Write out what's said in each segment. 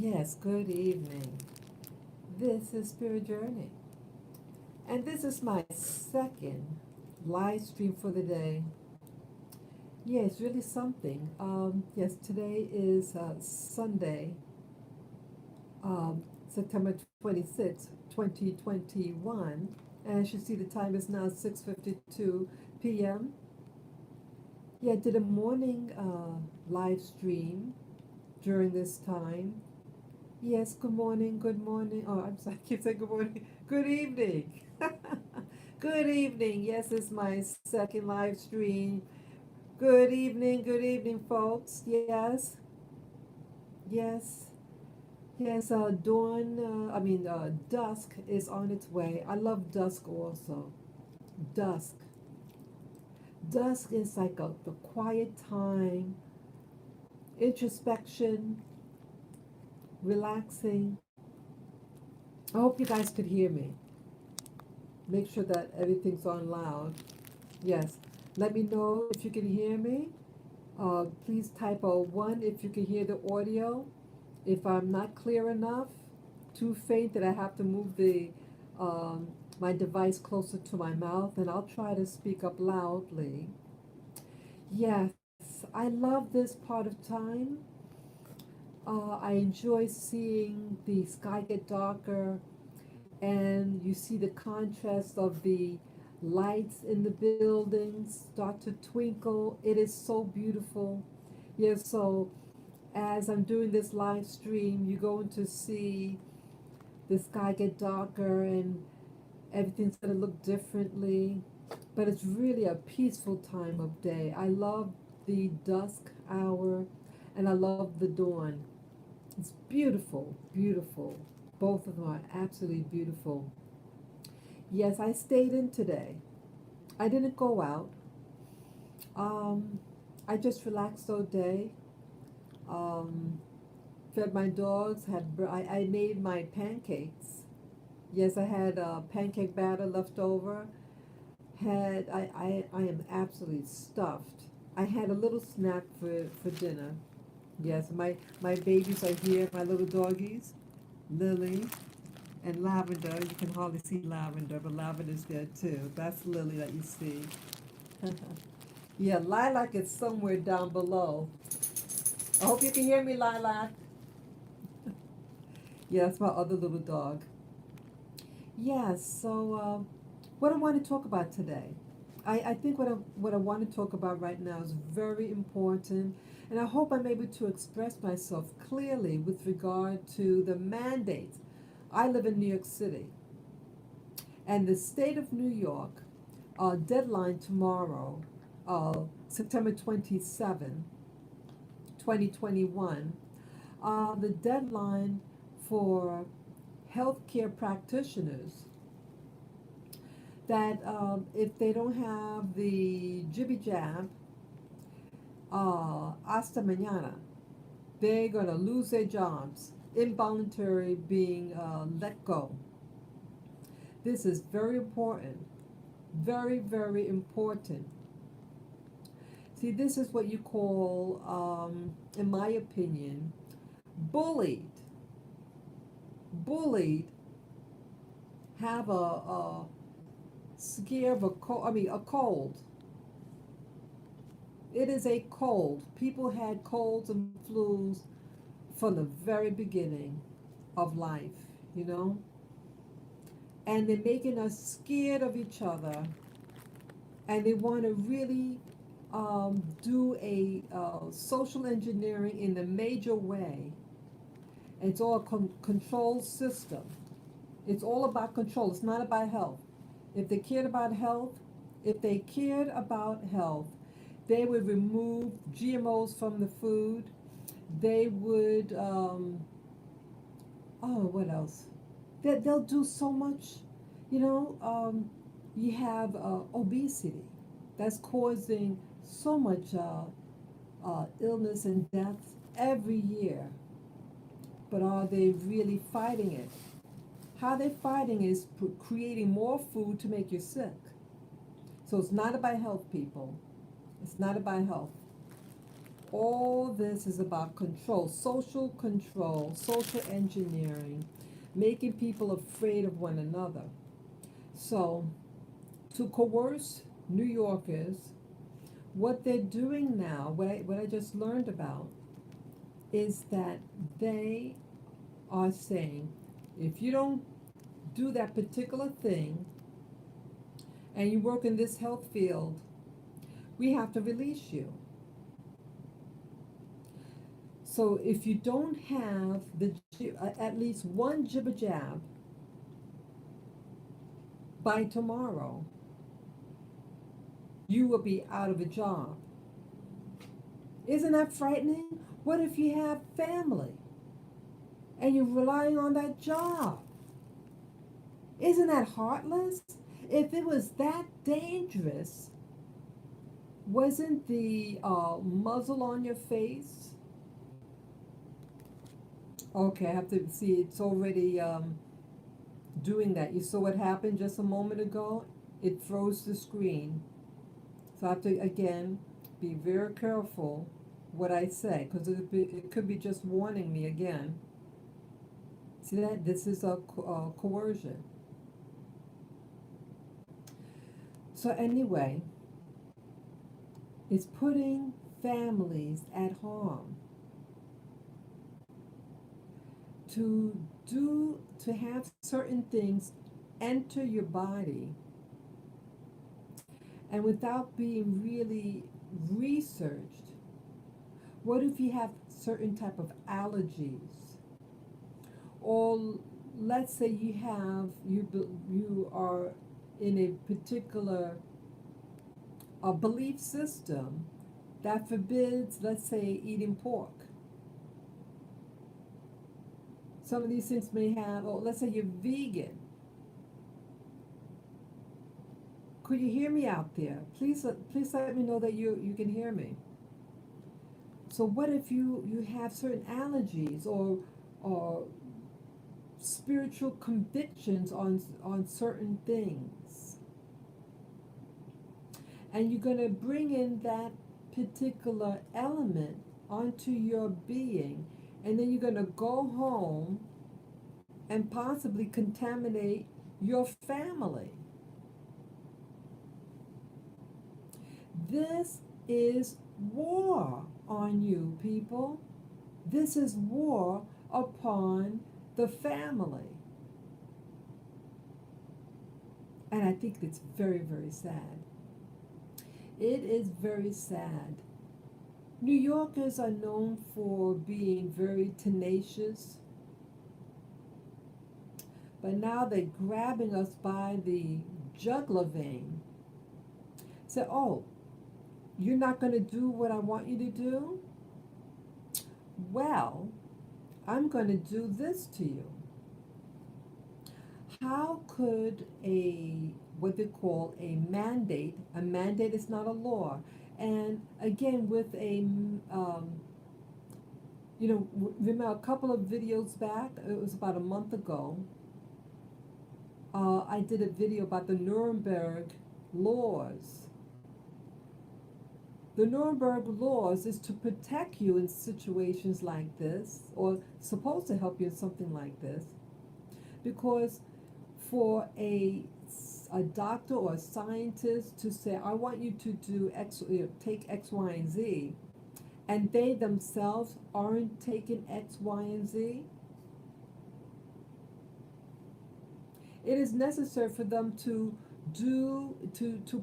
Yes, good evening. This is Spirit Journey, and this is my second live stream for the day. Yeah, it's really something. Yes, today is Sunday, September 26th, 2021. And as you see, the time is now 6:52 p.m. Yeah, I did a morning live stream during this time. Yes, good morning, good morning. Oh, I'm sorry, I keep saying good morning. Good evening. Good evening. Yes, it's my second live stream. Good evening, folks. Yes, yes, yes. Dusk is on its way. I love dusk also. Dusk. Dusk is like the quiet time, introspection, relaxing. I hope you guys could hear me. Make sure that everything's on loud. Yes. Let me know if you can hear me. Please type a 1 if you can hear the audio. If I'm not clear enough, too faint that I have to move the my device closer to my mouth, and I'll try to speak up loudly. Yes, I love this part of time. I enjoy seeing the sky get darker, and you see the contrast of the lights in the buildings start to twinkle. It is so beautiful. Yes, so as I'm doing this live stream, you're going to see the sky get darker and everything's going to look differently. But it's really a peaceful time of day. I love the dusk hour and I love the dawn. It's beautiful, beautiful. Both of them are absolutely beautiful. Yes, I stayed in today. I didn't go out. Um, I just relaxed all day. Um, Fed my dogs. I made my pancakes. Yes, I had pancake batter left over. I am absolutely stuffed. I had a little snack for dinner. Yes, my babies are here. My little doggies, Lily and Lavender. You can hardly see Lavender, but Lavender's there too. That's Lily that you see. Yeah, Lilac is somewhere down below. I hope you can hear me, Lilac. Yeah, that's my other little dog. Yes, so what I want to talk about today. I think what I want to talk about right now is very important, and I hope I'm able to express myself clearly with regard to the mandate. I live in New York City, and the state of New York, deadline tomorrow, September 27, 2021, the deadline for healthcare practitioners that if they don't have the jibby jab, hasta mañana, they're going to lose their jobs, involuntary being let go. This is very important, very, very important. See, this is what you call, in my opinion, bullied. Bullied have a scare of a cold, a cold. It is a cold. People had colds and flus from the very beginning of life, you know? And they're making us scared of each other. And they want to really do a social engineering in a major way. And it's all a control system. It's all about control. It's not about health. If they cared about health, if they cared about health, they would remove GMOs from the food. They would, what else? They'll do so much. You know, you have obesity that's causing so much illness and death every year. But are they really fighting it? How they're fighting is creating more food to make you sick. So it's not about health, people. It's not about health. All this is about control, social engineering, making people afraid of one another. So, to coerce New Yorkers, what they're doing now, what I just learned about, is that they are saying, if you don't do that particular thing and you work in this health field, we have to release you. So if you don't have at least one jibber jab by tomorrow, you will be out of a job. Isn't that frightening? What if you have family and you're relying on that job? Isn't that heartless? If it was that dangerous, wasn't the muzzle on your face? Okay, I have to see, it's already doing that. You saw what happened just a moment ago? It froze the screen. So I have to, again, be very careful what I say, because it could be just warning me again. See that? This is a coercion. So anyway, it's putting families at harm. To have certain things enter your body, and without being really researched. What if you have certain type of allergies, or let's say you are in a particular belief system that forbids, let's say, eating pork. Some of these things may have, or let's say you're vegan. Could you hear me out there? Please let me know that you can hear me. So what if you have certain allergies or spiritual convictions on certain things, and you're going to bring in that particular element onto your being, and then you're going to go home and possibly contaminate your family. This is war on you, people. This is war upon the family. And I think it's very, very sad. It is very sad. New Yorkers are known for being very tenacious, but now they're grabbing us by the jugular vein. Say, oh, you're not going to do what I want you to do? Well, I'm going to do this to you. How could what they call a mandate is not a law. And again, with remember a couple of videos back, it was about a month ago, I did a video about the Nuremberg laws. The Nuremberg laws is to protect you in situations like this, or supposed to help you in something like this, because for a doctor or a scientist to say, I want you to do X, take X, Y, and Z, and they themselves aren't taking X, Y, and Z, it is necessary for them to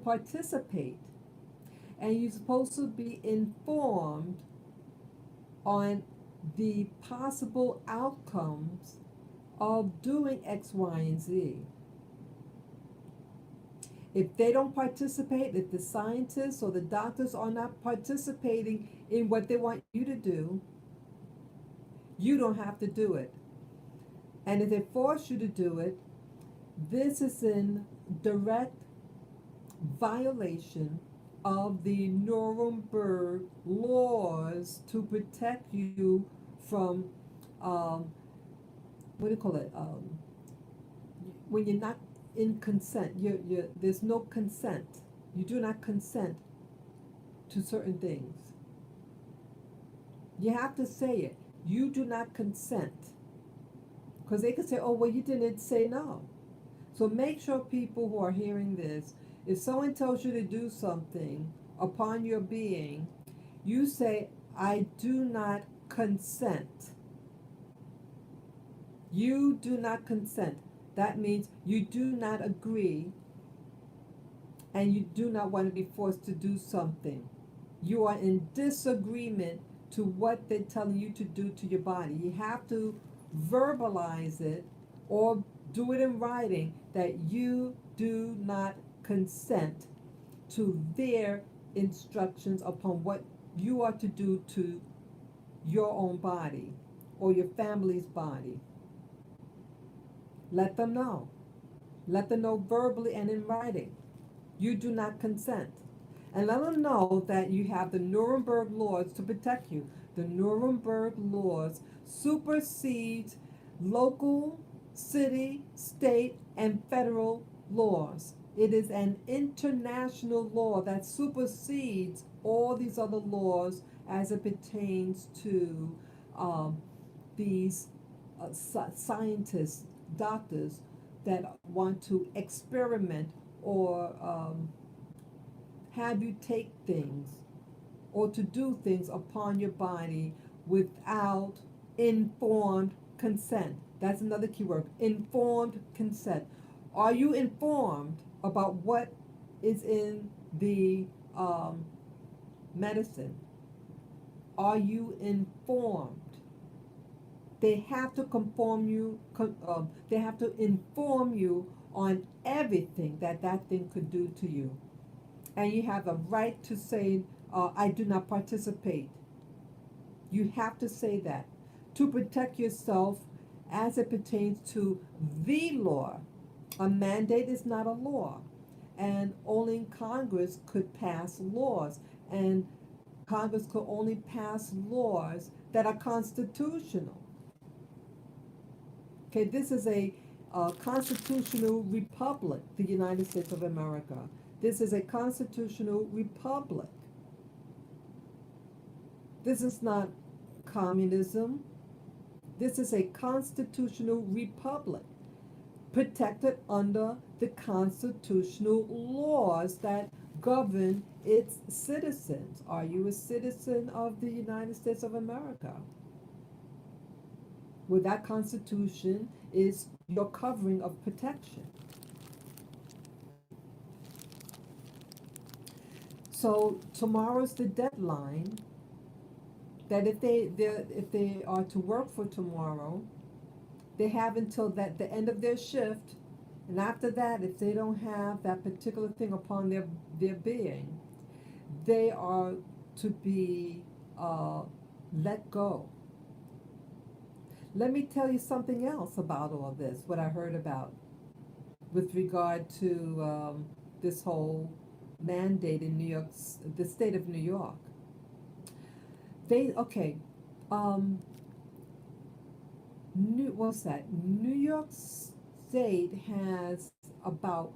participate. And you're supposed to be informed on the possible outcomes of doing X, Y, and Z. If they don't participate, if the scientists or the doctors are not participating in what they want you to do, you don't have to do it. And if they force you to do it, this is in direct violation of the Nuremberg laws to protect you from, what do you call it? When you're not in consent, there's no consent. You do not consent to certain things. You have to say it. You do not consent. Because they could say, oh, well, you didn't say no. So make sure people who are hearing this, if someone tells you to do something upon your being, you say, I do not consent. You do not consent. That means you do not agree and you do not want to be forced to do something. You are in disagreement to what they're telling you to do to your body. You have to verbalize it or do it in writing that you do not consent to their instructions upon what you are to do to your own body or your family's body. Let them know. Let them know verbally and in writing. You do not consent. And let them know that you have the Nuremberg laws to protect you. The Nuremberg laws supersede local, city, state, and federal laws. It is an international law that supersedes all these other laws as it pertains to um, these scientists, doctors that want to experiment or have you take things or to do things upon your body without informed consent. That's another key word, informed consent. Are you informed about what is in the medicine? Are you informed? They have to they have to inform you on everything that that thing could do to you. And you have a right to say, I do not participate. You have to say that to protect yourself as it pertains to the law. A mandate is not a law. And only Congress could pass laws. And Congress could only pass laws that are constitutional. Okay, this is a constitutional republic, the United States of America. This is a constitutional republic. This is not communism. This is a constitutional republic protected under the constitutional laws that govern its citizens. Are you a citizen of the United States of America? Well, that Constitution is your covering of protection. So tomorrow's the deadline. That if they are to work for tomorrow, they have until the end of their shift, and after that, if they don't have that particular thing upon their being, they are to be let go. Let me tell you something else about all this, what I heard about with regard to this whole mandate in New York, the state of New York. What's that? New York State has about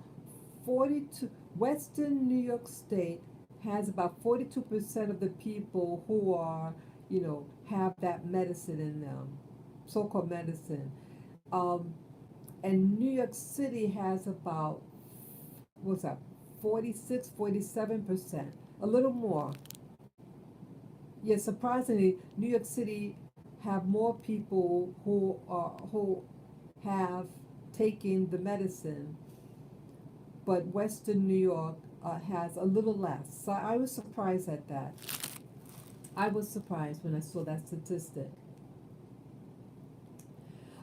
42, Western New York State has about 42% of the people who are, have that medicine in them, so-called medicine. Um, and New York City has about, what's that, 46, 47%, a little more. Yes, surprisingly, New York City have more people who have taken the medicine, but Western New York has a little less. So I was surprised at that. I was surprised when I saw that statistic.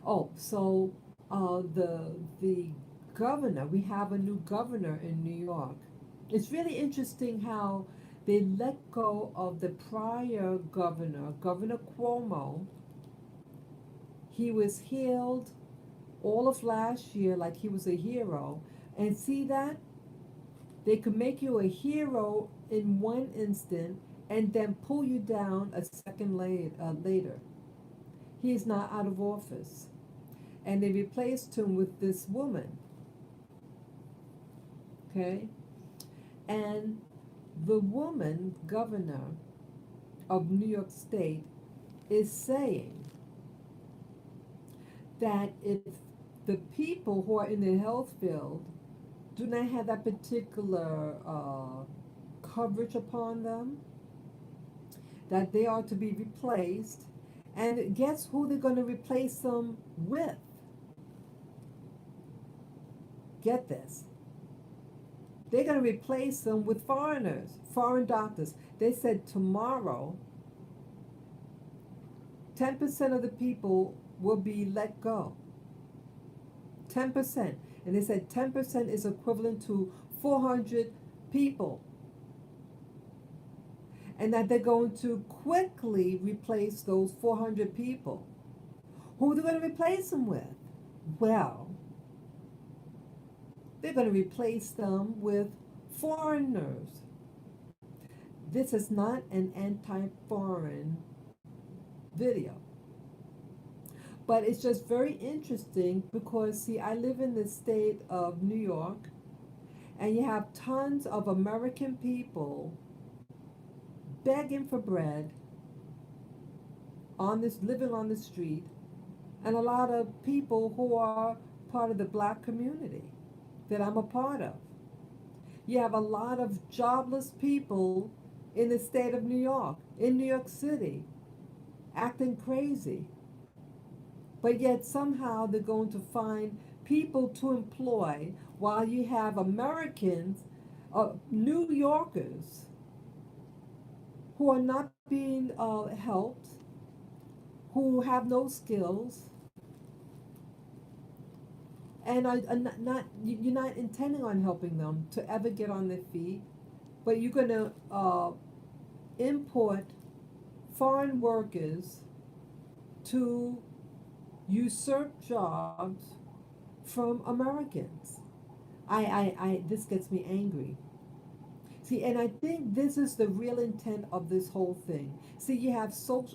Oh, so the governor, we have a new governor in New York. It's really interesting how they let go of the prior governor, Governor Cuomo. He was hailed all of last year like he was a hero. And see that? They could make you a hero in one instant and then pull you down a second later. He is now out of office. And they replaced him with this woman. Okay? And the woman, governor of New York State, is saying that if the people who are in the health field do not have that particular coverage upon them, that they are to be replaced. And guess who they're going to replace them with? Get this. They're going to replace them with foreigners, foreign doctors. They said tomorrow, 10% of the people will be let go. 10%. And they said 10% is equivalent to 400 people. And that they're going to quickly replace those 400 people. Who are they going to replace them with? Well, they're going to replace them with foreigners. This is not an anti-foreign video. But it's just very interesting because, see, I live in the state of New York, and you have tons of American people begging for bread, living on the street, and a lot of people who are part of the black community that I'm a part of. You have a lot of jobless people in the state of New York, in New York City, acting crazy. But yet somehow they're going to find people to employ while you have Americans, New Yorkers, who are not being helped, who have no skills, and you're not intending on helping them to ever get on their feet, but you're going to import foreign workers to usurp jobs from Americans. This gets me angry. See, and I think this is the real intent of this whole thing. See, you have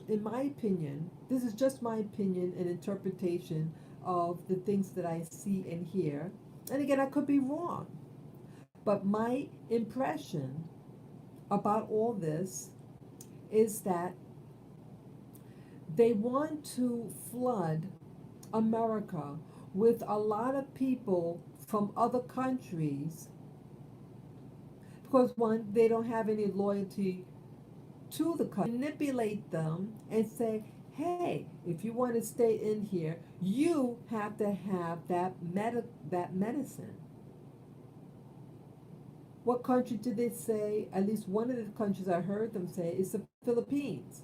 in my opinion, this is just my opinion and interpretation of the things that I see and hear. And again, I could be wrong. But my impression about all this is that they want to flood America with a lot of people from other countries because, one, they don't have any loyalty to the country. Manipulate them and say, hey, if you want to stay in here, you have to have that medicine. What country did they say? At least one of the countries I heard them say is the Philippines.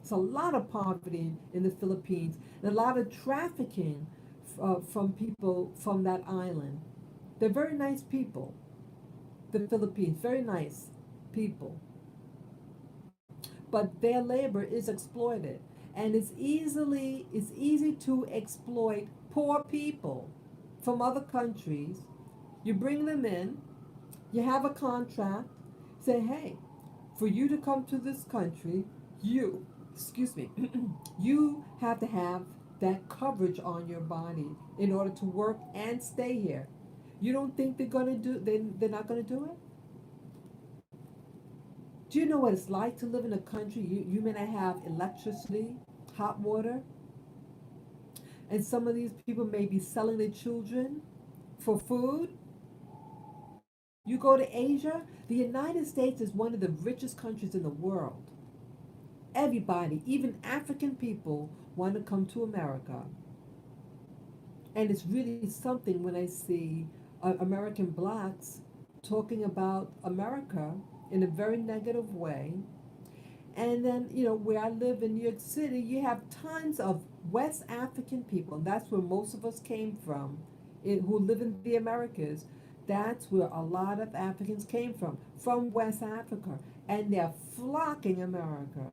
It's a lot of poverty in the Philippines and a lot of trafficking from people from that island. They're very nice people, the Philippines, very nice people. But their labor is exploited, and it's easy to exploit poor people from other countries. You bring them in, you have a contract, say, hey, for you to come to this country, you have to have that coverage on your body in order to work and stay here. You don't think they're not gonna do it? Do you know what it's like to live in a country you may not have electricity, hot water, and some of these people may be selling their children for food? You go to Asia, the United States is one of the richest countries in the world. Everybody, even African people, want to come to America. And it's really something when I see American blacks talking about America in a very negative way. And then, where I live in New York City, you have tons of West African people. And that's where most of us came from, who live in the Americas. That's where a lot of Africans came from West Africa. And they're flocking America.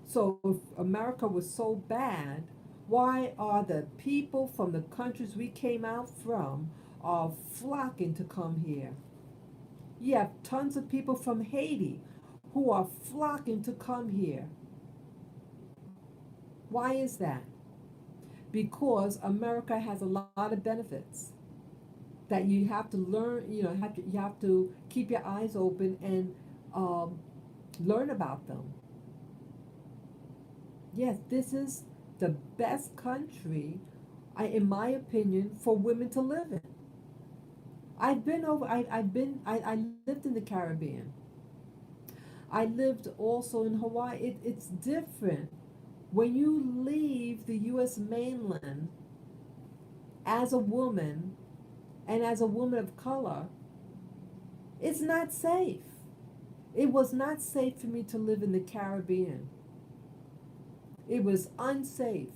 So if America was so bad, why are the people from the countries we came out from are flocking to come here? You have tons of people from Haiti who are flocking to come here. Why is that? Because America has a lot of benefits that you have to learn, you have to keep your eyes open and um, learn about them. Yes, this is the best country, in my opinion, for women to live in. I lived in the Caribbean. I lived also in Hawaii. It's different. When you leave the U.S. mainland as a woman and as a woman of color, it's not safe. It was not safe for me to live in the Caribbean. It was unsafe.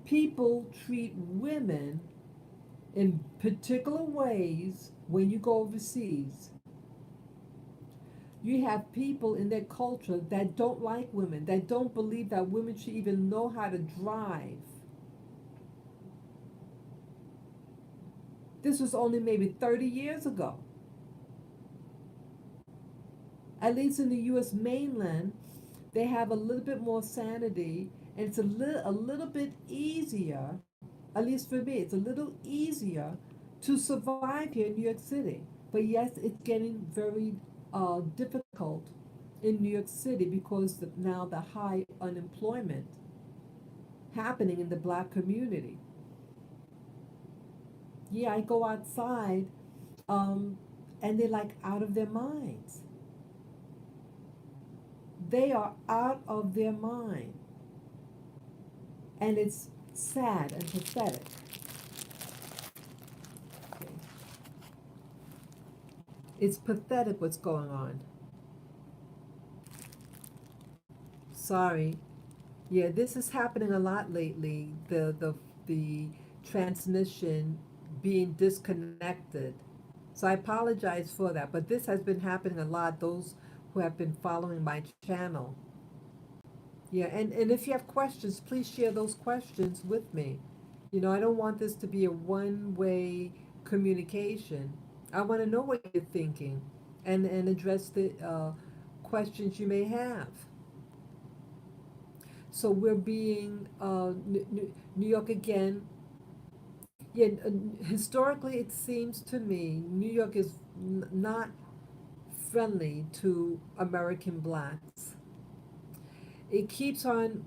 People treat women in particular ways when you go overseas. You have people in their culture that don't like women, that don't believe that women should even know how to drive. This was only maybe 30 years ago. At least in the U.S. mainland, they have a little bit more sanity, and it's a little bit easier, at least for me, it's a little easier to survive here in New York City. But yes, it's getting very difficult in New York City because now the high unemployment happening in the black community. Yeah, I go outside, um, and they're like out of their minds. They are out of their mind. And it's sad and pathetic. Okay. It's pathetic what's going on. Sorry. Yeah, this is happening a lot lately. The transmission being disconnected. So I apologize for that, but this has been happening a lot. Those who have been following my channel. Yeah, and if you have questions, please share those questions with me. You know, I don't want this to be a one-way communication. I want to know what you're thinking and address the questions you may have. So we're being New York again. Yeah, historically, it seems to me New York is not friendly to American blacks. It keeps on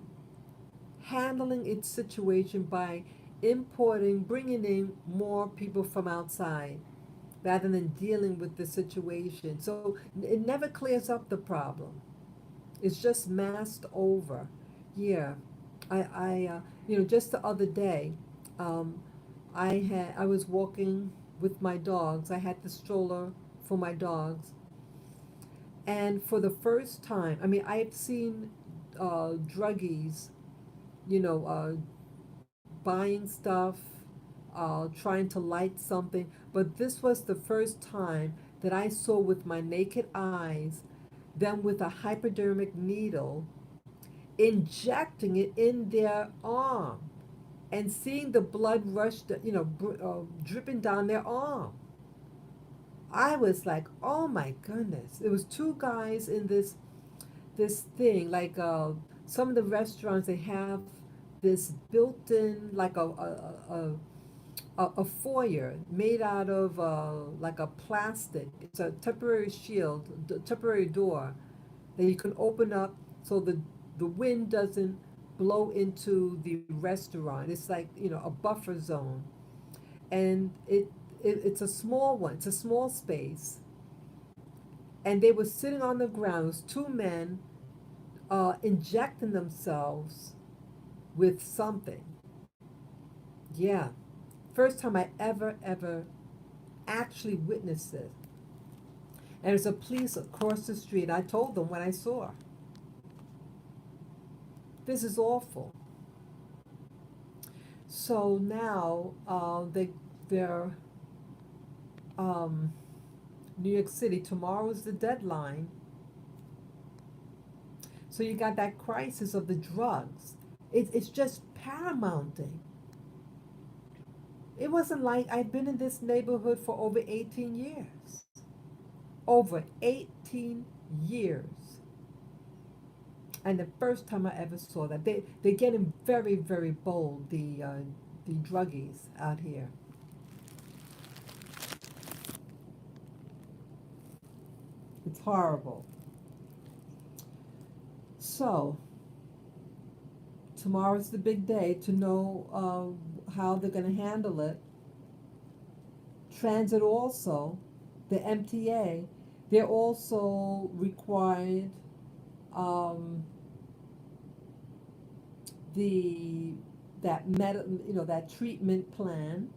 handling its situation by bringing in more people from outside rather than dealing with the situation. So it never clears up the problem. It's just masked over. Yeah, just the other day, um, I was walking with my dogs. I had the stroller for my dogs, and for the first time, I mean, I've seen druggies, you know, buying stuff, trying to light something, but this was the first time that I saw with my naked eyes them with a hypodermic needle injecting it in their arm and seeing the blood rush, dripping down their arm. I was like, oh my goodness! It was two guys in this thing, like some of the restaurants they have this built-in like a foyer made out of like a plastic. It's a temporary shield, temporary door that you can open up so the wind doesn't blow into the restaurant. It's like, a buffer zone, and it's a small one. It's a small space, and they were sitting on the ground. It was two men injecting themselves with something. Yeah, first time I ever actually witnessed it. And there's a police across the street. I told them what I saw. This is awful. So now they're New York City. Tomorrow is the deadline. So you got that crisis of the drugs. It's just paramounting. It wasn't like I've been in this neighborhood for over 18 years. Over 18 years. And the first time I ever saw that, they're getting very, very bold, the druggies out here. It's horrible. So, tomorrow's the big day to know how they're going to handle it. Transit also, the MTA, they're also required um, the that treatment plan.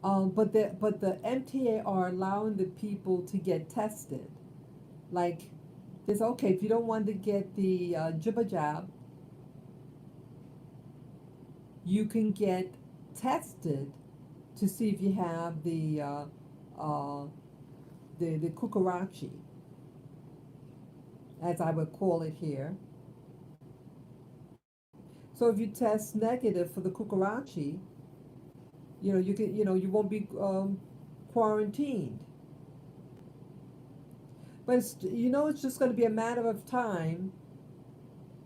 But the MTA are allowing the people to get tested. Like, it's okay if you don't want to get the jibba jab, you can get tested to see if you have uh, the kukarachi, as I would call it here. So if you test negative for the kukarachi, you won't be quarantined. But it's just going to be a matter of time.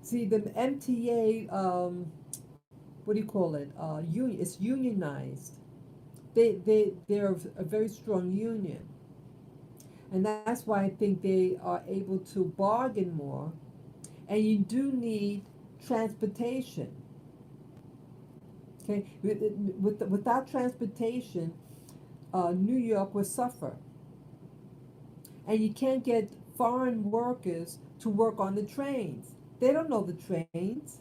See, the MTA, what do you call it? Union. It's unionized. They're a very strong union, and that's why I think they are able to bargain more. And you do need transportation. Okay, without transportation, New York will suffer, and you can't get foreign workers to work on the trains. They don't know the trains.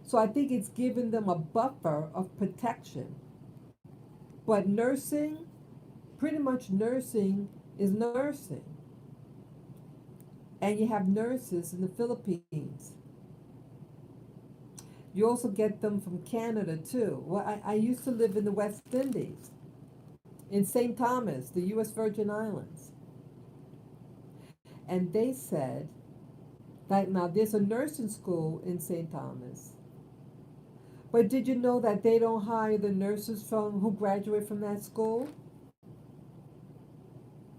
So I think it's given them a buffer of protection. But nursing, pretty much nursing is nursing. And you have nurses in the Philippines. You also get them from Canada too. Well, I used to live in the West Indies, in St. Thomas, the U.S. Virgin Islands. And they said that now there's a nursing school in St. Thomas. But did you know that they don't hire the nurses who graduate from that school?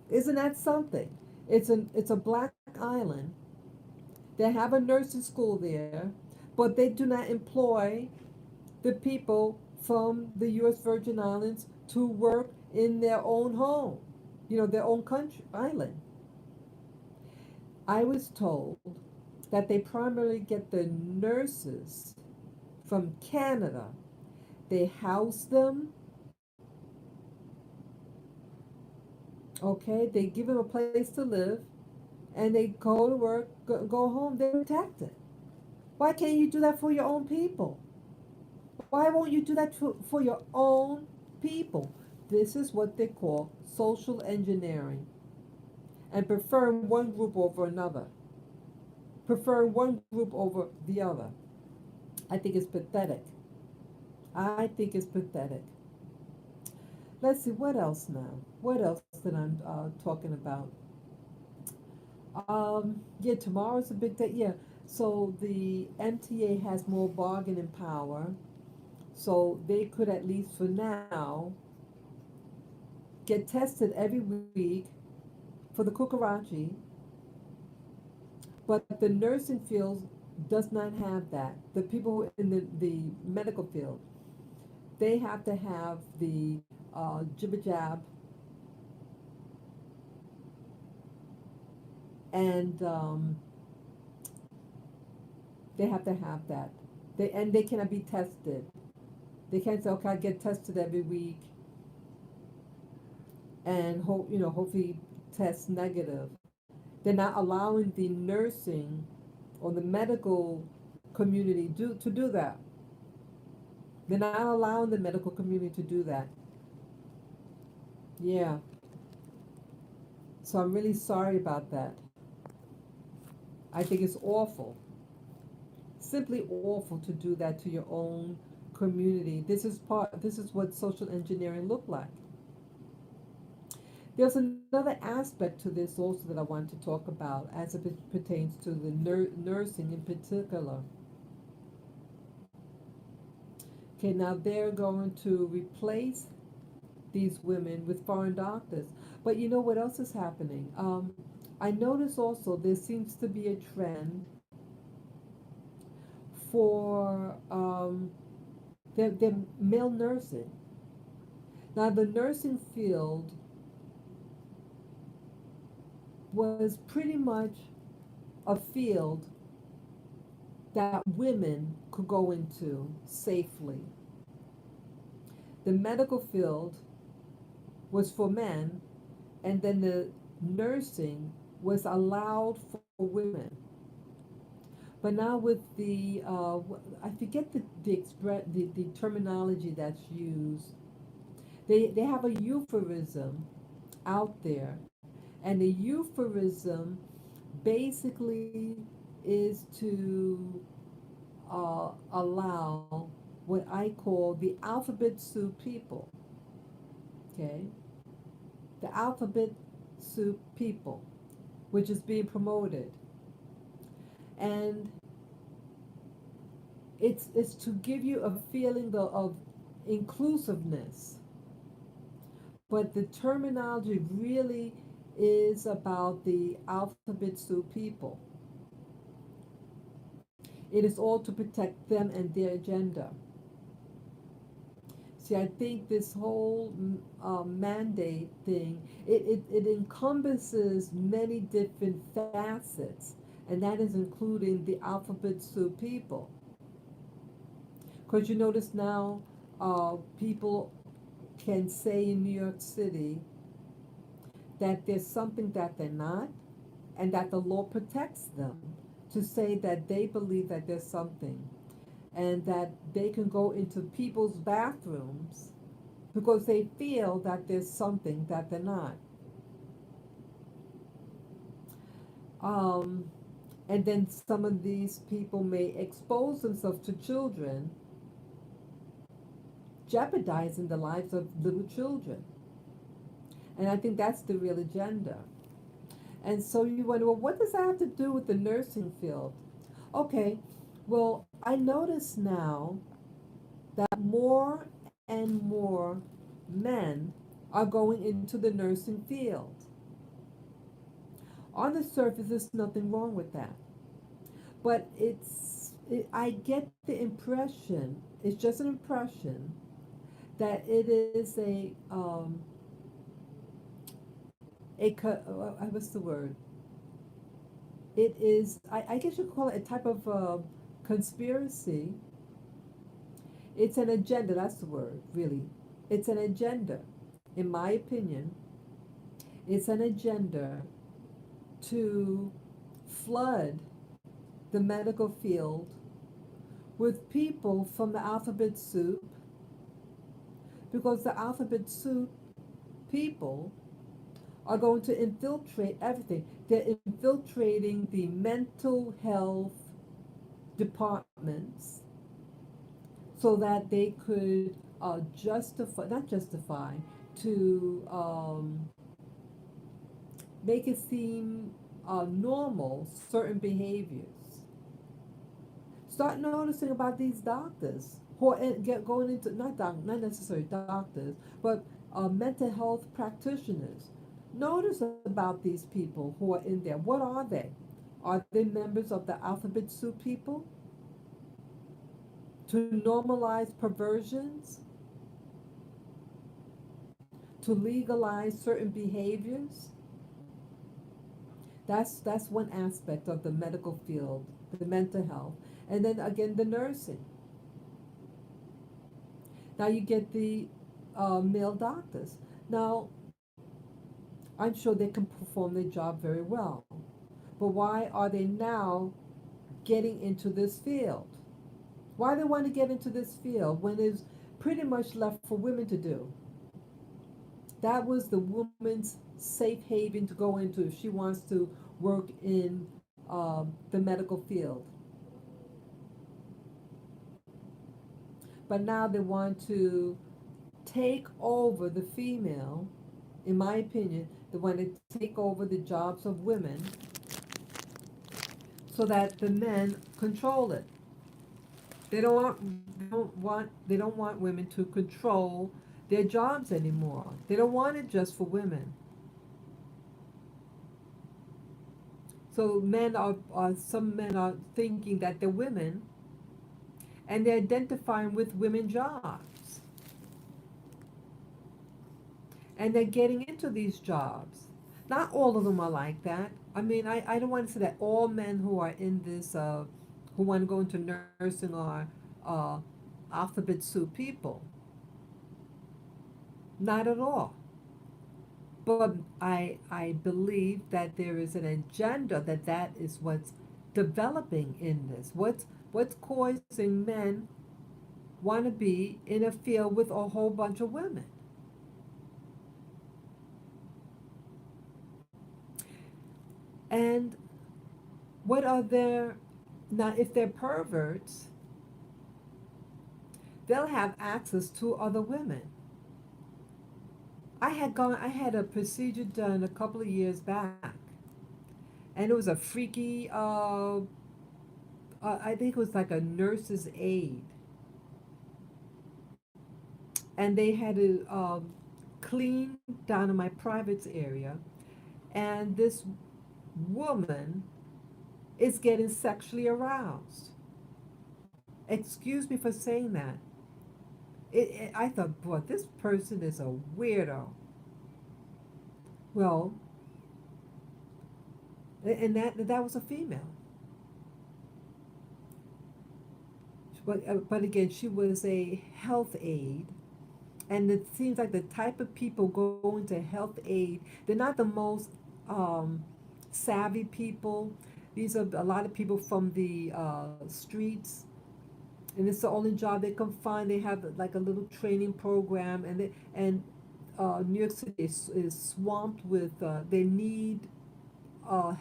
Isn't that something? It's a black island. They have a nursing school there, but they do not employ the people from the U.S. Virgin Islands to work in their own home, their own country island. I was told that they primarily get the nurses from Canada. They house them, okay? They give them a place to live, and they go to work, go home. They're protected. Why can't you do that for your own people? Why won't you do that for your own people? This is what they call social engineering, and preferring one group over another, preferring one group over the other. I think it's pathetic. I think it's pathetic. Let's see, what else now? What else that I'm talking about? Yeah, tomorrow's a big day. Yeah, so the MTA has more bargaining power, so they could at least for now get tested every week for the kukarachi, but the nursing field does not have that. The people in the medical field, they have to have the jibba jab, and they have to have that. They cannot be tested. They can't say, okay, I get tested every week, and hopefully test negative. They're not allowing the nursing or the medical community to do that. They're not allowing the medical community to do that. Yeah. So I'm really sorry about that. I think it's awful. Simply awful to do that to your own community. This is what social engineering looked like. There's another aspect to this also that I want to talk about as it pertains to the nursing in particular. Okay, now they're going to replace these women with foreign doctors. But you know what else is happening? I notice also there seems to be a trend for they're male nursing. Now, the nursing field was pretty much a field that women could go into safely. The medical field was for men, and then the nursing was allowed for women. But now with the, I forget the terminology that's used. They have a euphemism out there, and the euphemism basically is to allow what I call the alphabet soup people. Okay, the alphabet soup people, which is being promoted, and it's to give you a feeling of inclusiveness, but the terminology really is about the alphabet soup people. It is all to protect them and their agenda. See, I think this whole mandate thing, it encompasses many different facets, and that is including the alphabet soup people. Because you notice now, people can say in New York City that there's something that they're not, and that the law protects them to say that they believe that there's something, and that they can go into people's bathrooms because they feel that there's something that they're not. Um, and then some of these people may expose themselves to children, jeopardizing the lives of little children. And I think that's the real agenda. And so you wonder, well, what does that have to do with the nursing field? Okay, well, I notice now that more and more men are going into the nursing field. On the surface, there's nothing wrong with that. But I get the impression, it's just an impression, that it is what's the word? It is, I guess you could call it a type of conspiracy. It's an agenda, that's the word, really. It's an agenda. In my opinion, it's an agenda to flood the medical field with people from the alphabet soup, because the alphabet soup people are going to infiltrate everything. They're infiltrating the mental health departments so that they could not justify, to make it seem normal certain behaviors. Start noticing about these doctors who are going into, not necessarily doctors, but mental health practitioners. Notice about these people who are in there. What are they? Are they members of the alphabet soup people? To normalize perversions? To legalize certain behaviors? That's one aspect of the medical field, the mental health. And then again, the nursing. Now you get the male doctors. Now, I'm sure they can perform their job very well. But why are they now getting into this field? Why do they want to get into this field when it's pretty much left for women to do? That was the woman's safe haven to go into if she wants to work in the medical field. But now they want to take over the female, in my opinion, they want to take over the jobs of women so that the men control it. They don't want women to control their jobs anymore. They don't want it just for women. So some men are thinking that they're women, and they're identifying with women jobs. And they're getting into these jobs. Not all of them are like that. I mean, I don't want to say that all men who are in this, who want to go into nursing are uh, alphabet soup people. Not at all. But I believe that there is an agenda that is what's developing in this. What's causing men want to be in a field with a whole bunch of women. And what are their, now if they're perverts, they'll have access to other women. I had a procedure done a couple of years back, and it was a freaky, I think it was like a nurse's aide, and they had to clean down in my privates area, and this woman is getting sexually aroused. Excuse me for saying that. I thought, boy, this person is a weirdo. Well, and that was a female. But again, she was a health aide, and it seems like the type of people go into health aid, they're not the most um, savvy people. These are a lot of people from the streets, and it's the only job they can find. They have like a little training program, and New York City is swamped with they need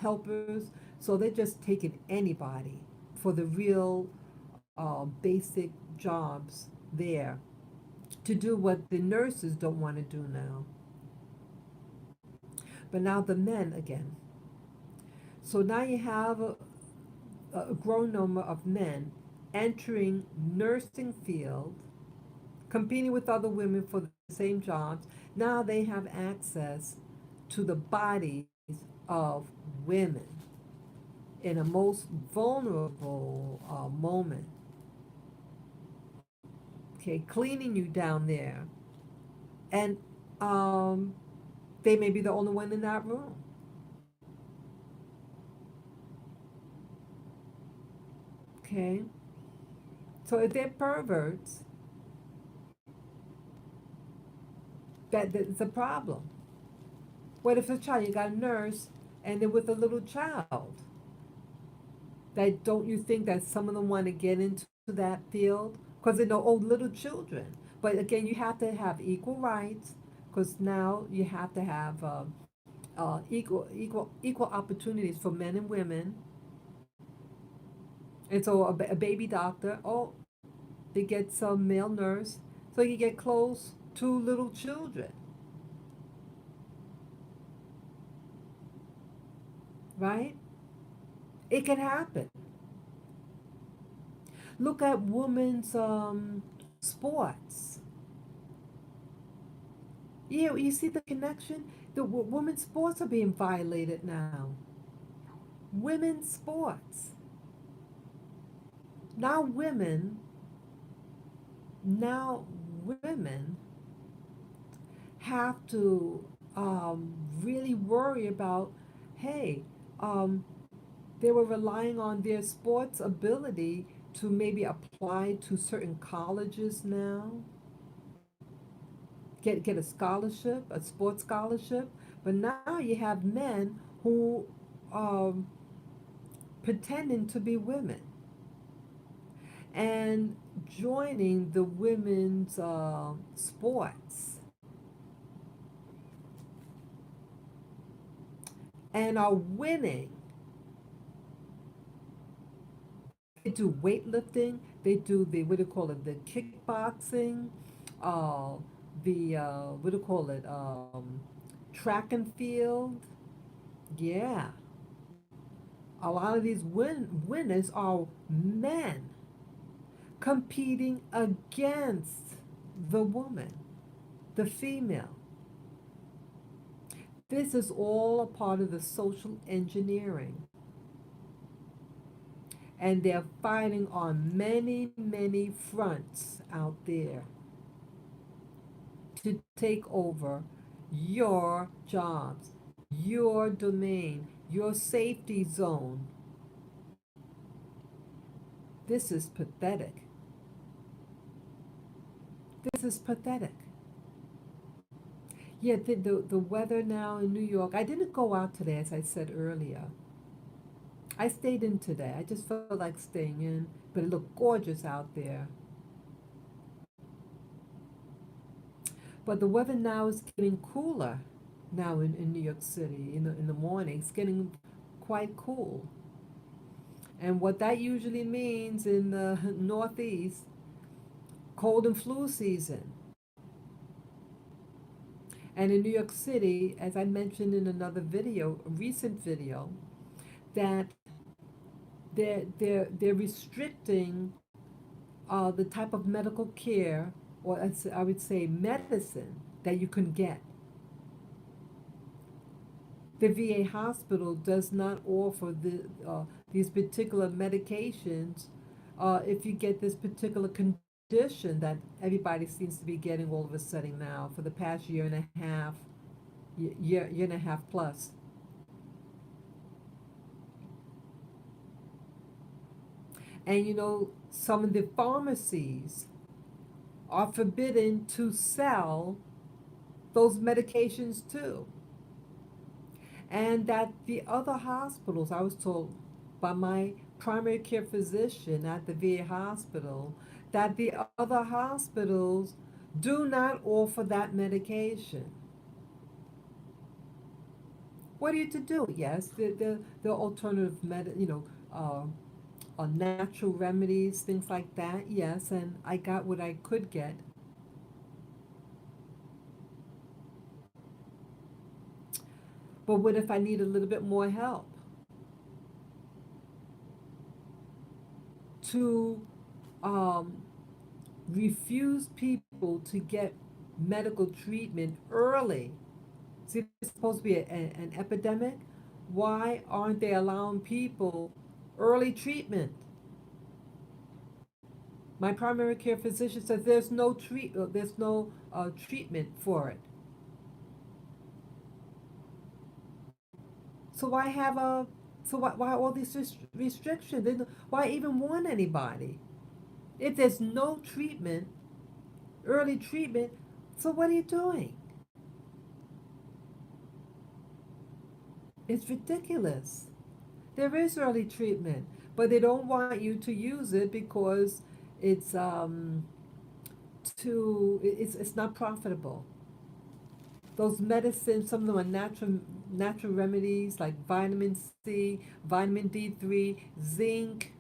helpers, so they're just taking anybody for the real basic jobs there to do what the nurses don't want to do now. But now the men again. So now you have a growing number of men entering nursing field, competing with other women for the same jobs. Now they have access to the bodies of women in a most vulnerable moment. Okay, cleaning you down there, and um, they may be the only one in that room. Okay, so if they're perverts, that's a problem. What if a child, you got a nurse and they're with a little child? That don't you think that some of them want to get into that field? Because they know, oh, little children. But again, you have to have equal rights, because now you have to have equal opportunities for men and women. And so a baby doctor, oh, they get some male nurse, so you get close to little children, right? It can happen. Look at women's sports. Yeah, you see the connection? The women's sports are being violated now. Women's sports. Now now women have to really worry about, hey, um, they were relying on their sports ability to maybe apply to certain colleges now, get a scholarship, a sports scholarship. But now you have men who um, pretending to be women and joining the women's sports and are winning. They do weightlifting. They do the what do you call it? The kickboxing, uh, the what do you call it? Track and field. Yeah, a lot of these winners are men competing against the woman, the female. This is all a part of the social engineering. And they're fighting on many, many fronts out there to take over your jobs, your domain, your safety zone. This is pathetic. This is pathetic. Yeah, the weather now in New York, I didn't go out today, as I said earlier. I stayed in today. I just felt like staying in, but it looked gorgeous out there. But the weather now is getting cooler now in New York City in the morning. It's getting quite cool. And what that usually means in the Northeast, cold and flu season. And in New York City, as I mentioned in another video, a recent video, that they're restricting the type of medical care, or I would say medicine, that you can get. The VA hospital does not offer these particular medications if you get this particular condition that everybody seems to be getting all of a sudden now for the past year and a half, year and a half plus. And some of the pharmacies are forbidden to sell those medications too. And that the other hospitals, I was told by my primary care physician at the VA hospital, that the other hospitals do not offer that medication. What are you to do? Yes, the alternative natural remedies, things like that. Yes, and I got what I could get. But what if I need a little bit more help to um, refuse people to get medical treatment early? See, it's supposed to be an epidemic. Why aren't they allowing people early treatment? My primary care physician says there's no treatment for it. So why have a so why all these restrictions? Why even warn anybody? If there's no treatment, early treatment, so what are you doing? It's ridiculous. There is early treatment, but they don't want you to use it because it's it's not profitable. Those medicines, some of them are natural remedies like vitamin C, vitamin D3, zinc.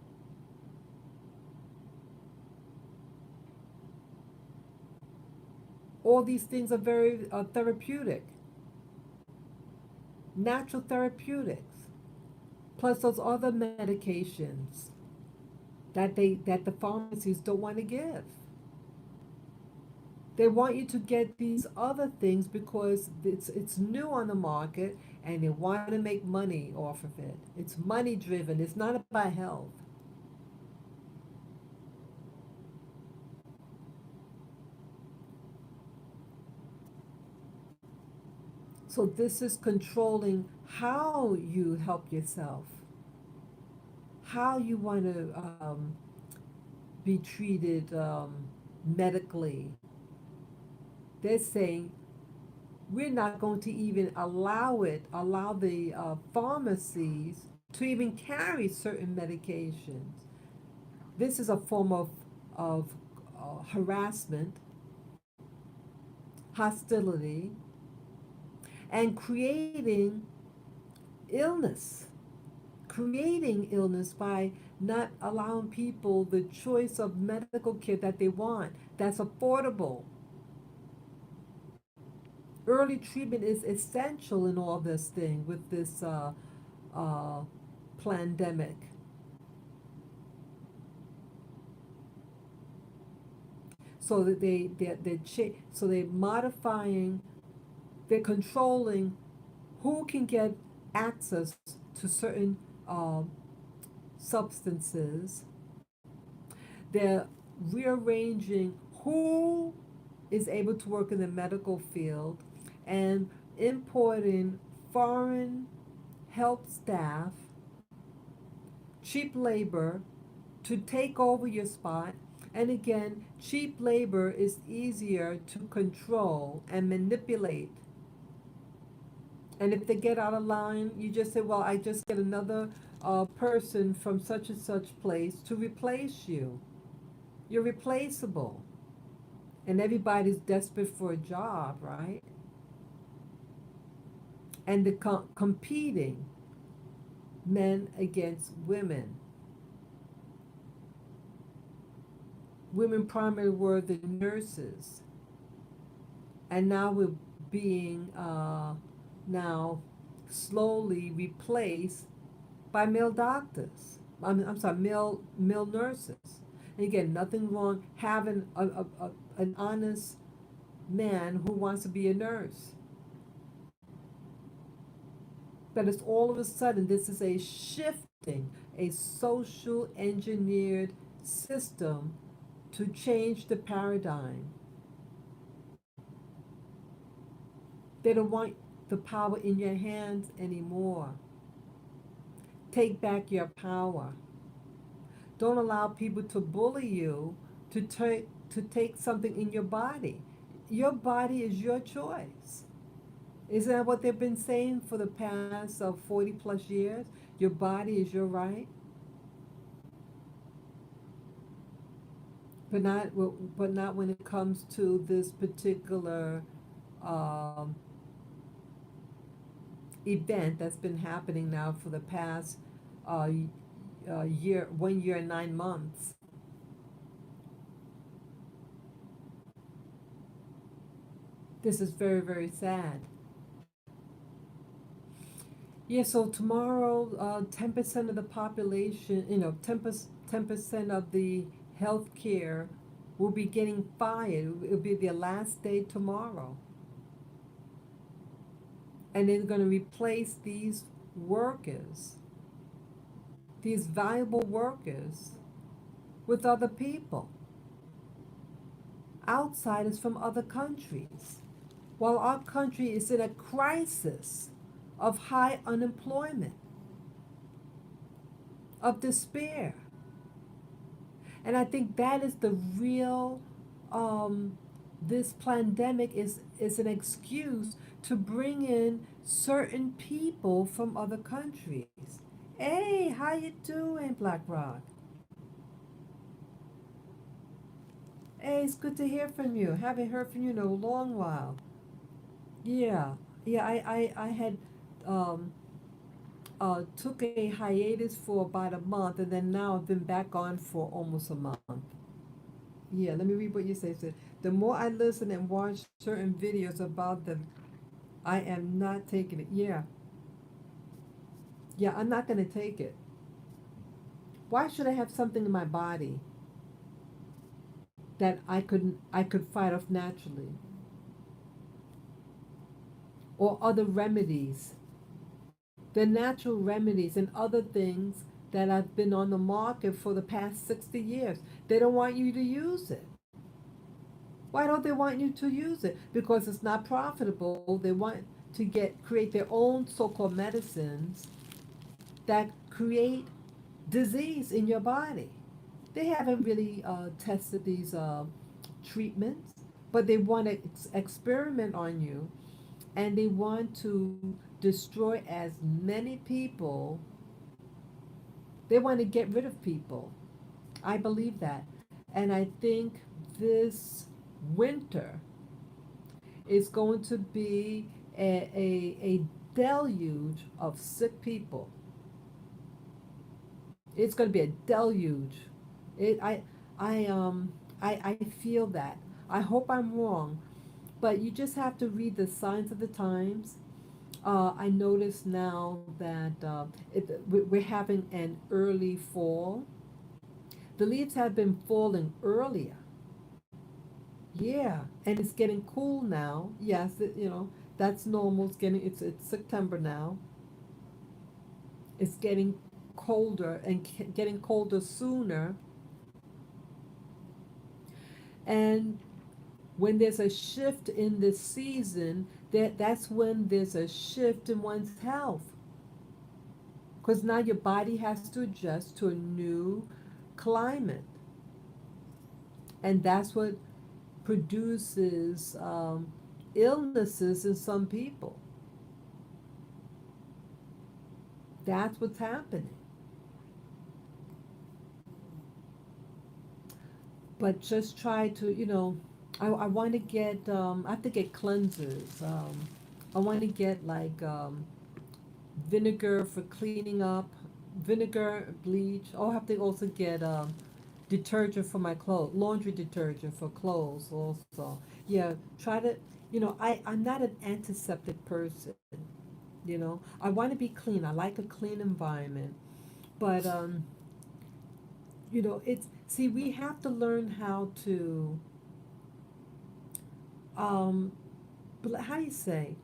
All these things are very therapeutic, natural therapeutics. Plus those other medications that the pharmacies don't want to give. They want you to get these other things because it's new on the market and they want to make money off of it. It's money driven. It's not about health. So this is controlling how you help yourself, how you want to be treated medically. They're saying we're not going to even allow the pharmacies to even carry certain medications. This is a form of harassment, hostility, and illness, creating illness by not allowing people the choice of medical care that they want, that's affordable. Early treatment is essential in all this thing with this uh, pandemic. So that they're modifying, they're controlling who can get access to certain uh, substances. They're rearranging who is able to work in the medical field and importing foreign health staff, cheap labor to take over your spot. And again, cheap labor is easier to control and manipulate. And if they get out of line, you just say, well, I just get another person from such and such place to replace you. You're replaceable. And everybody's desperate for a job, right? And the competing men against women. Women primarily were the nurses. And now we're being now slowly replaced by male doctors. I'm sorry, male nurses. And again, nothing wrong having an honest man who wants to be a nurse. But it's all of a sudden, this is a shifting, a social engineered system to change the paradigm. They don't want the power in your hands anymore. Take back your power. Don't allow people to bully you to take something in your body. Your body is your choice. Isn't that what they've been saying for the past 40 plus years? Your body is your right. But not when it comes to this particular um, event that's been happening now for the past year, 1 year and 9 months. This is very, very sad. Yeah, so tomorrow, 10% of the population, 10% of the healthcare will be getting fired. It'll be their last day tomorrow. And they're going to replace these workers, these valuable workers, with other people, outsiders from other countries. While our country is in a crisis of high unemployment, of despair. And I think that is the real, this pandemic is an excuse to bring in certain people from other countries. Hey, how you doing, Black Rock? Hey, it's good to hear from you. Haven't heard from you in a long while. Yeah, yeah, I had um, took a hiatus for about a month, and then now I've been back on for almost a month. Yeah, let me read what you say. It said, the more I listen and watch certain videos about them, I am not taking it. Yeah, yeah, I'm not gonna take it. Why should I have something in my body that I could fight off naturally, or other remedies? The natural remedies and other things that have been on the market for the past 60 years. They don't want you to use it. Why don't they want you to use it? Because it's not profitable. They want to create their own so-called medicines that create disease in your body. They haven't really tested these treatments, but they want to experiment on you, and they want to destroy as many people. They want to get rid of people. I believe that. And I think this winter is going to be a deluge of sick people. It's going to be a deluge. It, I feel that. I hope I'm wrong, but you just have to read the signs of the times. I notice now that we're having an early fall. The leaves have been falling earlier. Yeah, and it's getting cool now. Yes, that's normal. It's September now. It's getting colder and getting colder sooner. And when there's a shift in this season, that's when there's a shift in one's health. Because now your body has to adjust to a new climate. And that's what produces illnesses in some people. That's what's happening. But just try to, I want to get, I have to get cleansers. I want to get like vinegar for cleaning up, vinegar, bleach. I'll have to also get detergent for my clothes, laundry detergent for clothes also. Yeah, try to, I'm not an antiseptic person, I want to be clean. I like a clean environment. But, see, we have to learn how to, um, how do you say?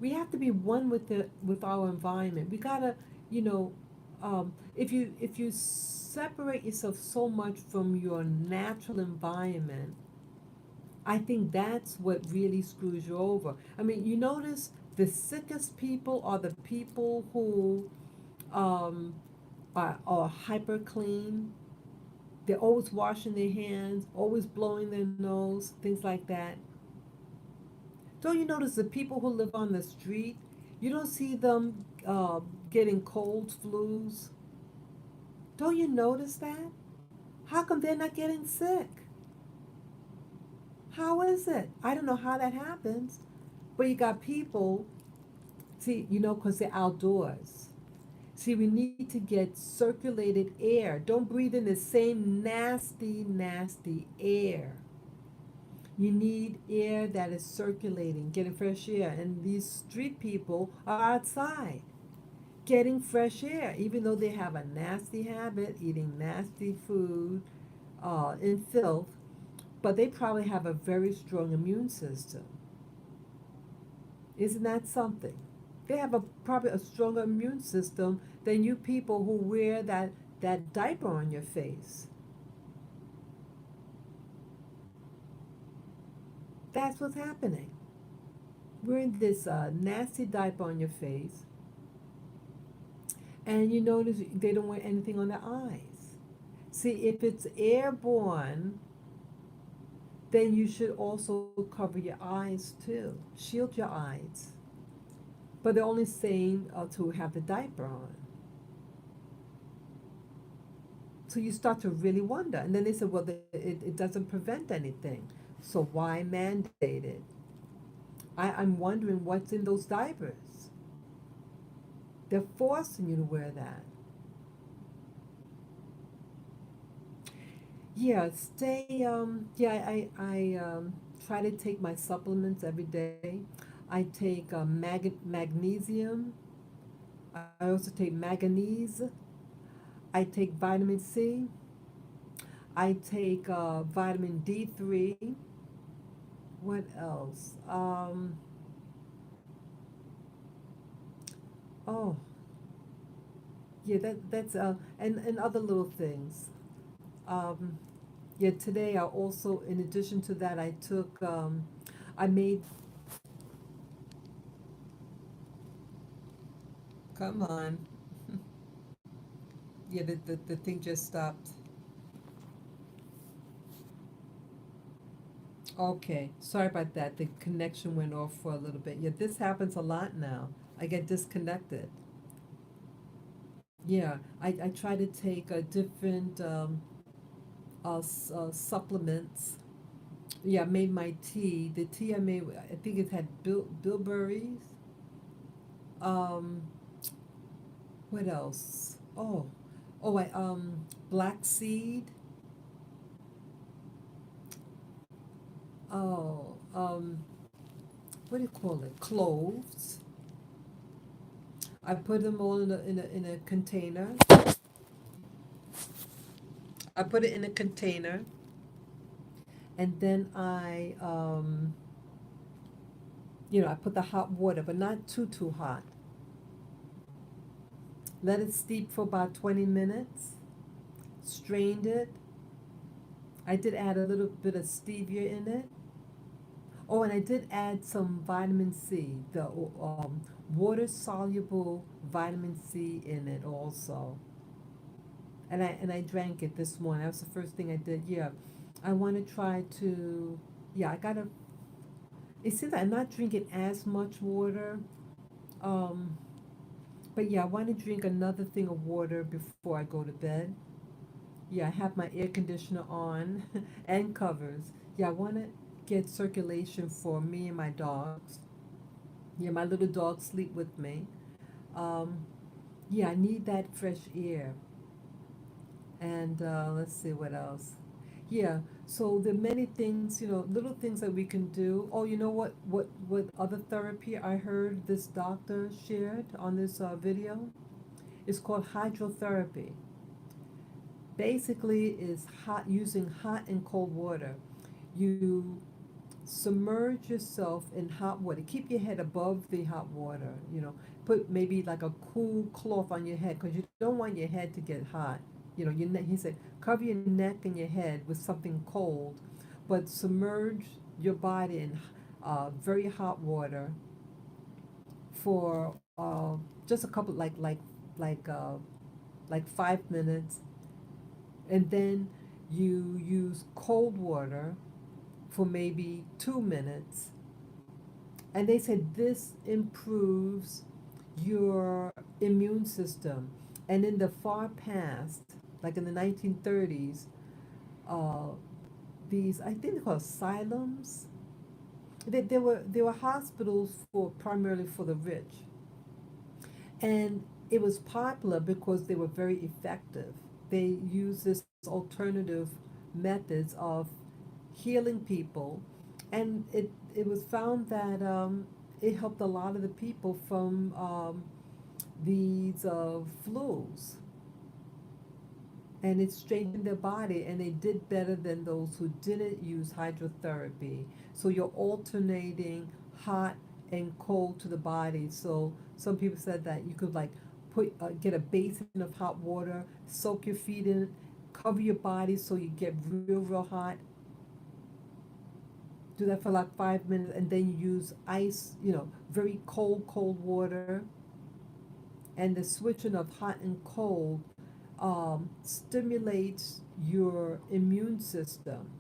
We have to be one with with our environment. We gotta, you know, if you separate yourself so much from your natural environment, I think that's what really screws you over. I mean, you notice the sickest people are the people who um, are hyper clean. They're always washing their hands, always blowing their nose, things like that. Don't you notice the people who live on the street? You don't see them getting colds, flus. Don't you notice that? How come they're not getting sick? How is it? I don't know how that happens. But you got people, see, because they're outdoors. See, we need to get circulated air. Don't breathe in the same nasty, nasty air. You need air that is circulating, getting fresh air. And these street people are outside getting fresh air, even though they have a nasty habit, eating nasty food in filth, but they probably have a very strong immune system. Isn't that something? They have probably a stronger immune system than you people who wear that diaper on your face. That's what's happening. Wearing this nasty diaper on your face, and you notice they don't wear anything on their eyes. See, if it's airborne, then you should also cover your eyes too. Shield your eyes. But they're only saying to have the diaper on. So you start to really wonder. And then they said, well, it doesn't prevent anything. So why mandate it? I'm wondering what's in those diapers. They're forcing you to wear that. Yeah, I try to take my supplements every day. I take magnesium. I also take manganese. I take vitamin C. I take vitamin D3. What else? Oh, yeah, that's and other little things. Um, yeah, today I also, in addition to that, I took I made. Come on. Yeah, the thing just stopped. Okay, sorry about that. The connection went off for a little bit. Yeah, this happens a lot now. I get disconnected. Yeah, I try to take a different supplements. Yeah, I made my tea. The tea I made, I think it had bilberries. Um, what else? I black seed. Oh, what do you call it? Cloves. I put them all in a container. I put it in a container, and then I put the hot water, but not too hot. let it steep for about 20 minutes, strained it. I did add a little bit of stevia in it. Oh, and I did add some vitamin C, the water soluble vitamin C in it also. And I drank it this morning. That was the first thing I did. Yeah, I want to try to. Yeah, I gotta. It seems like I'm not drinking as much water. Um, but yeah, I want to drink another thing of water before I go to bed. Yeah, I have my air conditioner on and covers. Yeah, I want to get circulation for me and my dogs. Yeah, my little dogs sleep with me. Um, yeah, I need that fresh air. And let's see what else. Yeah, so there are many things, little things that we can do. Oh, you know what other therapy I heard this doctor shared on this video? It's called hydrotherapy. Basically, is using hot and cold water. You submerge yourself in hot water. Keep your head above the hot water. Put maybe like a cool cloth on your head because you don't want your head to get hot. Your neck. He said, cover your neck and your head with something cold, but submerge your body in very hot water for just a couple, like uh, like 5 minutes, and then you use cold water for maybe 2 minutes. And they said this improves your immune system. And in the far past, like in the 1930s, uh, these, I think they're called asylums. There were hospitals for primarily for the rich, and it was popular because they were very effective. They used this alternative methods of healing people, and it was found that it helped a lot of the people from these flus, and it straightened their body, and they did better than those who didn't use hydrotherapy. So you're alternating hot and cold to the body. So some people said that you could like get a basin of hot water, soak your feet in it, cover your body so you get real hot. Do that for like 5 minutes, and then you use ice, very cold water, and the switching of hot and cold stimulates your immune system.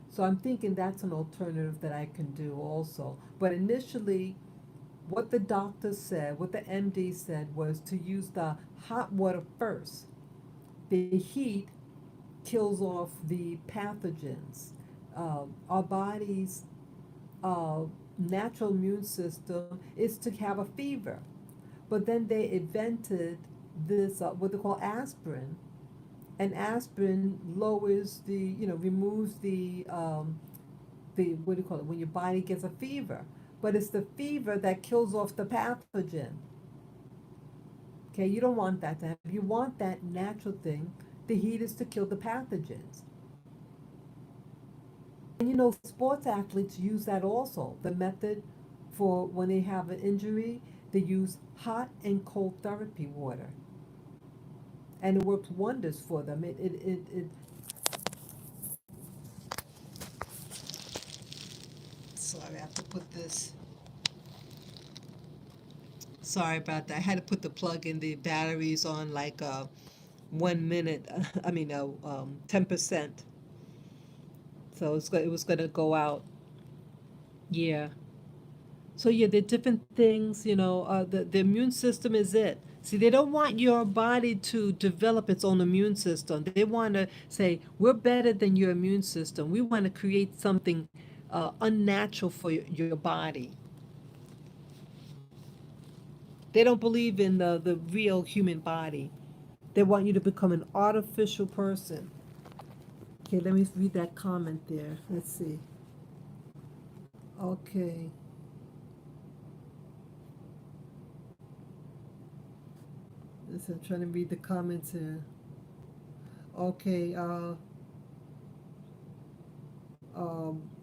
So I'm thinking that's an alternative that I can do also. But initially, what the doctor said, what the MD said, was to use the hot water first. The heat kills off the pathogens. Our body's uh, natural immune system is to have a fever. But then they invented this, what they call aspirin, and aspirin lowers removes the what do you call it, when your body gets a fever. But it's the fever that kills off the pathogen. Okay, you don't want that to happen. You want that natural thing. The heat is to kill the pathogens. And sports athletes use that also. The method for when they have an injury, they use hot and cold therapy water. And it works wonders for them. Sorry, I have to put this. Sorry about that. I had to put the plug in the batteries on like 1 minute. I mean, 10%. So it was gonna go out. Yeah. So yeah, the different things. The immune system is it. See, they don't want your body to develop its own immune system. They want to say we're better than your immune system. We want to create something unnatural for your body. They don't believe in the real human body. They want you to become an artificial person. Okay, let me read that comment there. Let's see. Okay. Listen, I'm trying to read the comments here. Okay,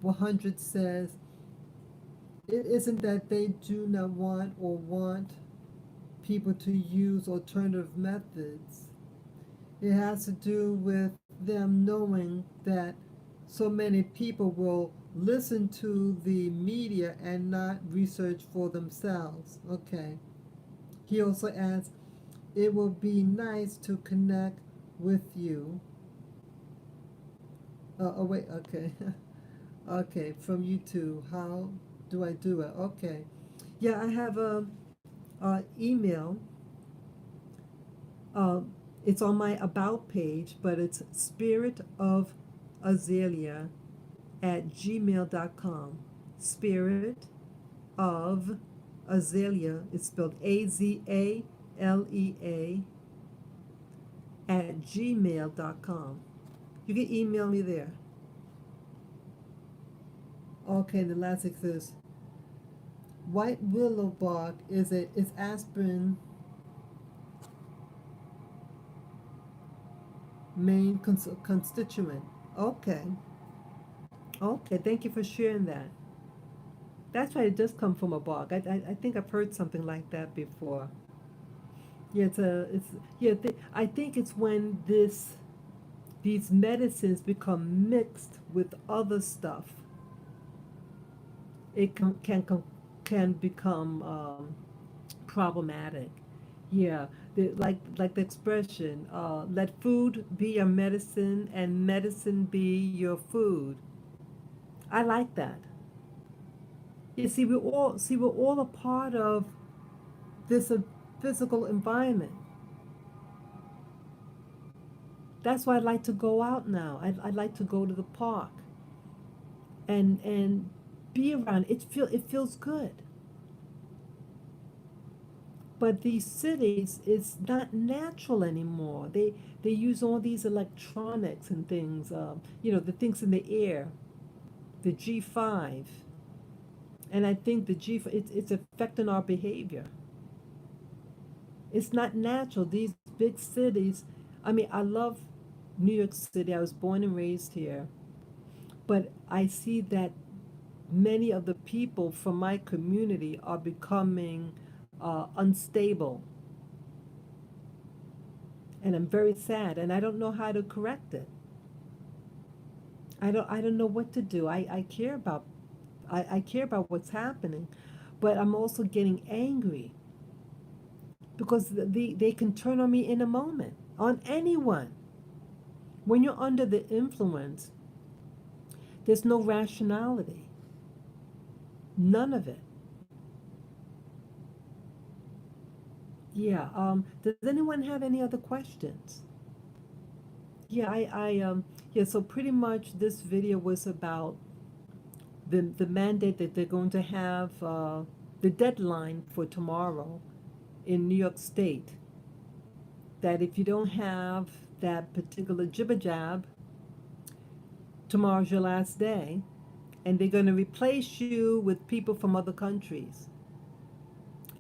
100 says, it isn't that they do not want or want people to use alternative methods. It has to do with them knowing that so many people will listen to the media and not research for themselves. Okay. He also adds, it will be nice to connect with you. Oh, wait, okay. Okay, from you too. How do I do it? Okay. Yeah, I have a email. Uh, it's on my about page, but it's spiritofazalea@gmail.com. Spirit of Azalea, it's spelled Azalea @gmail.com. You can email me there. Okay, the last thing says, white willow bark is aspirin main constituent. Okay. Okay, thank you for sharing that. That's right, it does come from a bark. I think I've heard something like that before. Yeah, I think it's when these medicines become mixed with other stuff, it can become problematic. Yeah, like the expression, let food be your medicine and medicine be your food. I like that. You see, we're all a part of this physical environment. That's why I like to go out now. I like to go to the park and be around. It feels good. But these cities, it's not natural anymore. They use all these electronics and things. The things in the air, the G5, and I think the G5 it's affecting our behavior. It's not natural. These big cities. I mean, I love New York City. I was born and raised here, but I see that many of the people from my community are becoming unstable, and I'm very sad, and I don't know how to correct it. I don't know what to do. I care about what's happening, but I'm also getting angry because they can turn on me in a moment, on anyone. When you're under the influence, there's no rationality, none of it. Yeah. Does anyone have any other questions? Yeah, yeah. So pretty much this video was about the mandate that they're going to have, the deadline for tomorrow in New York State. That if you don't have that particular jibber jab, tomorrow's your last day, and they're going to replace you with people from other countries.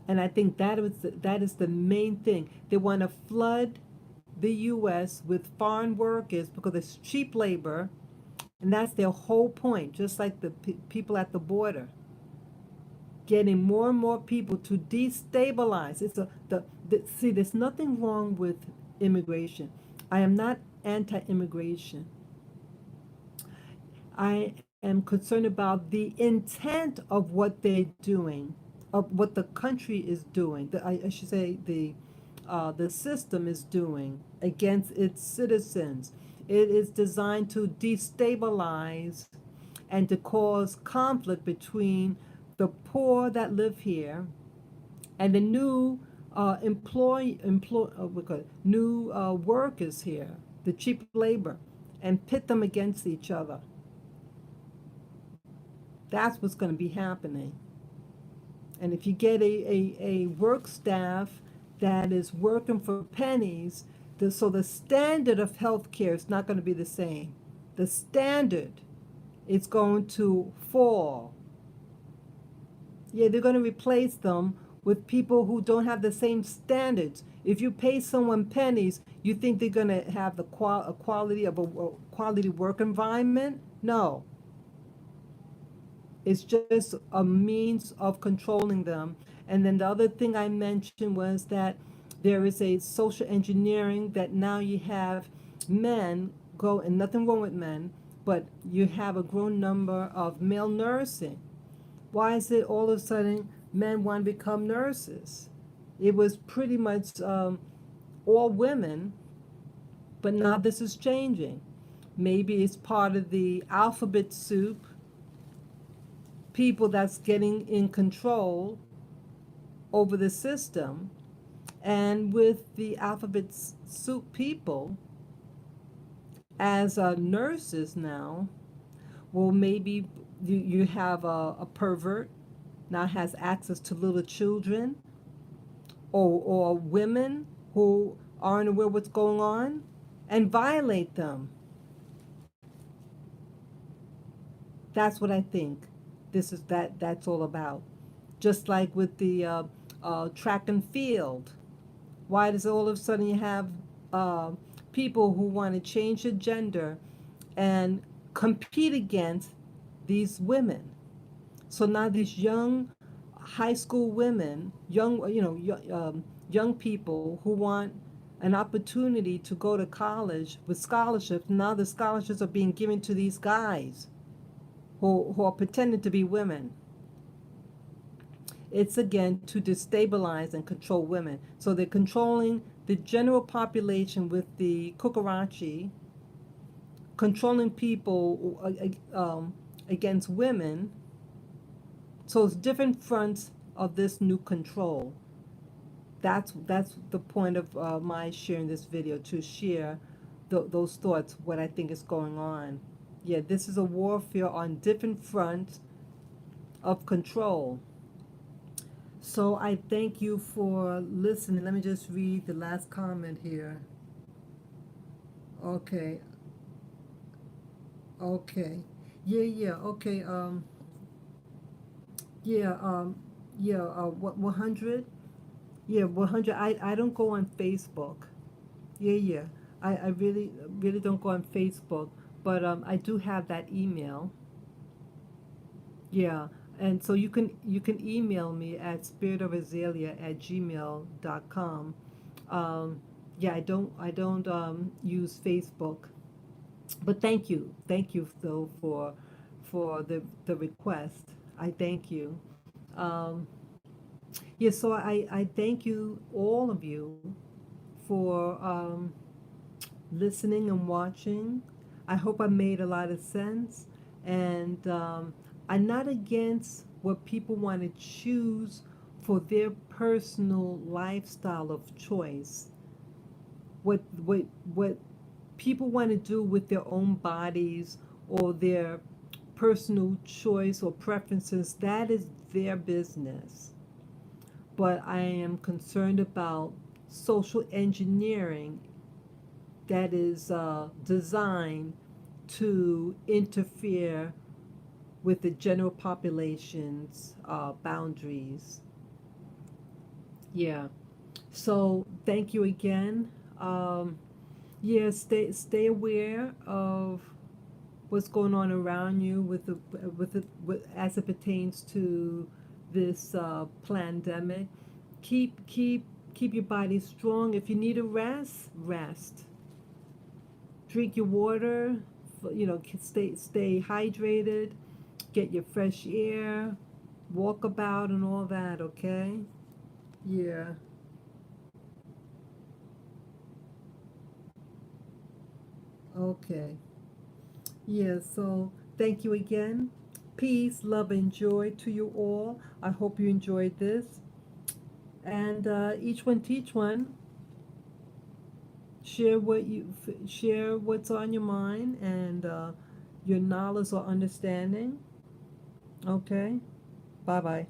And I think that is the main thing. They want to flood the U.S. with foreign workers because it's cheap labor, and that's their whole point. Just like the people at the border, getting more and more people to destabilize. See. There's nothing wrong with immigration. I am not anti-immigration. I am concerned about the intent of what they're doing, of what the country is doing. I should say the system is doing against its citizens. It is designed to destabilize and to cause conflict between the poor that live here and the new new workers here, the cheap labor, and pit them against each other. That's what's going to be happening. And if you get a work staff that is working for pennies, so the standard of health care is not going to be the same. The standard is going to fall. Yeah, they're going to replace them with people who don't have the same standards. If you pay someone pennies, you think they're going to have the quality of a quality work environment? No. It's just a means of controlling them And then the other thing I mentioned was that there is a social engineering that now you have men go, and nothing wrong with men, but you have a grown number of male nursing. Why is it all of a sudden men want to become nurses? It was pretty much all women, but now this is changing. Maybe it's part of the alphabet soup, people that's getting in control over the system. And with the alphabet soup people, as nurses now, well, maybe you have a pervert now has access to little children, or women who aren't aware what's going on and violate them. That's what I think that's all about. Just like with the track and field. Why does all of a sudden you have uh, people who want to change the gender and compete against these women? So now these young high school women, young people who want an opportunity to go to college with scholarships, now the scholarships are being given to these guys who are pretending to be women. It's again to destabilize and control women. So they're controlling the general population with the cucarachi, controlling people against women. So it's different fronts of this new control. That's the point of my sharing this video, to share those thoughts, what I think is going on. Yeah, this is a warfare on different fronts of control. So I thank you for listening. Let me just read the last comment here. Okay. Okay. Yeah. Okay. Yeah. Yeah. What? 100. Yeah. 100. I don't go on Facebook. Yeah. I really don't go on Facebook, but I do have that email. Yeah. And so you can email me at spiritofazalea@gmail.com. Yeah, I don't use Facebook, but thank you though for the request. I thank you. Um, yeah, so I thank you, all of you, for listening and watching. I hope I made a lot of sense, and I'm not against what people want to choose for their personal lifestyle of choice. What people want to do with their own bodies or their personal choice or preferences, that is their business. But I am concerned about social engineering that is designed to interfere with the general population's boundaries. Yeah. So thank you again. Yeah, stay aware of what's going on around you as it pertains to this pandemic. Keep your body strong. If you need a rest. Drink your water. Stay hydrated. Get your fresh air. Walk about and all that. Okay. Yeah. Okay. Yeah, so thank you again. Peace, love, and joy to you all. I hope you enjoyed this. And each one teach one. Share what's on your mind and your knowledge or understanding. Okay. Bye bye.